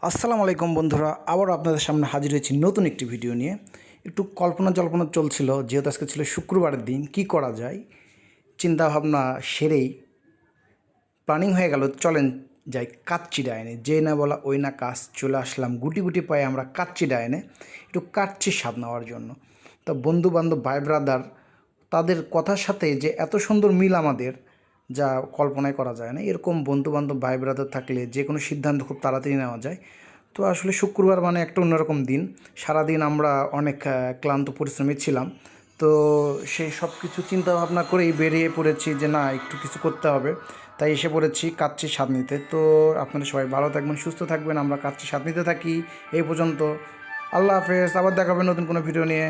আসসালামু আলাইকুম বন্ধুরা, আবার আপনাদের সামনে হাজির হয়েছি নতুন একটি ভিডিও নিয়ে। একটু কল্পনা জল্পনা চলছিল, যেহেতু আজকে ছিল শুক্রবারের দিন, কি করা যায় চিন্তা ভাবনা সেরেই প্ল্যানিং হয়ে গেল, চলেন যাই কাচ্চি ডাইনে। যে না বলা ওই না কাজ, চলে আসলাম গুটি গুটি পায়ে আমরা কাচ্চি ডাইনে একটু কাচ্চির স্বাদ নেওয়ার জন্য। তা বন্ধু বান্ধব ভাই ব্রাদার তাদের কথার সাথে যে এত সুন্দর মিল আমাদের, যা কল্পনাই করা যায় না। এরকম বন্ধু বান্ধব ভাই ব্রাদার থাকলে যে কোনো সিদ্ধান্ত খুব তাড়াতাড়ি নেওয়া যায়। তো আসলে শুক্রবার মানে একটা অন্যরকম দিন। সারাদিন আমরা অনেক ক্লান্ত পরিশ্রমী ছিলাম। তো সেই সব কিছু চিন্তা ভাবনা করেই বেরিয়ে পড়েছি যে না, একটু কিছু করতে হবে। তাই এসে পড়েছি কাচ্চির স্বাদ নিতে। তো আপনারা সবাই ভালো থাকবেন, সুস্থ থাকবেন, আমরা কাচ্চির স্বাদ নিতে থাকি। এই পর্যন্ত, আল্লাহ হাফেজ, আবার দেখাবেন নতুন কোনো ভিডিও নিয়ে।